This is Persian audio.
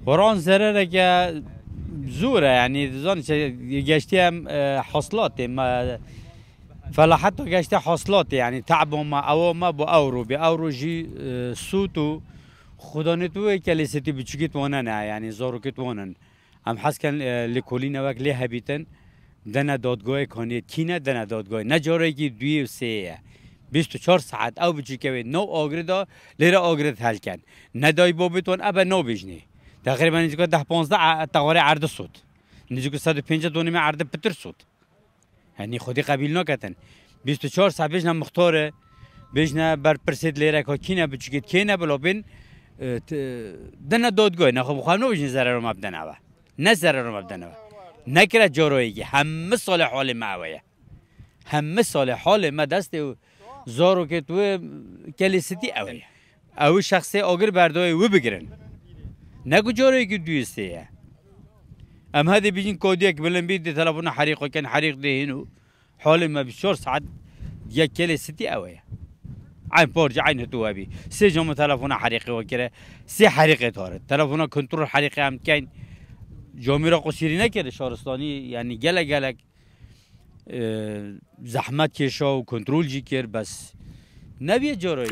وران ضرره که زوره یعنی زن گشتی هم حاصلات ما فلاحت گشتی حاصلات یعنی تعب ما او ما با اورو به اورو جی سوتو خدا نتوه کلیستی بچگیت وانن یعنی زارو کت وانن هم حس کن لکولین وقت لی هبیتن دنا دادگاه کانیت کینه دنا دادگاه نجاره کی 2 و 3 24 ساعت او بچی که نو آگردا لیره آگرد حل کن ندای بابتون ابا نو بجنی تقریبا نزدیک 10 15 تقاره عرض سود نزدیک 150 دونیم عرض پتر سود یعنی خودی قبیل نکتن 24 ساعت بجنه مختاره بجنه بر پرسید لیره که کینه بچی کینه بلا بین دنا دادگاه نه خب خانم نوجین ضرر ما بدن آوا نه ضرر ما بدن آوا نکرد جارویی همه سال حال معویه همه سال حال ما دست زارو که تو کلیستی اویه او شخصی آگر بردای و بگیرن نگو جارویی که دویسته ام هذه بيجين كوديك بالانبيد تلفون حريق وكان حريق دهينو حال ما بشور ساعات يا كليستي اوية عين بورج عين هتوابي سي جم تلفون حريقي وكره سي حريقه تاره تلفون كنترول حريقي هم كاين جاميرا قصيري نكره شهرستاني يعني جلك زحمت كشا و كنترول جي كير بس نبي جوروي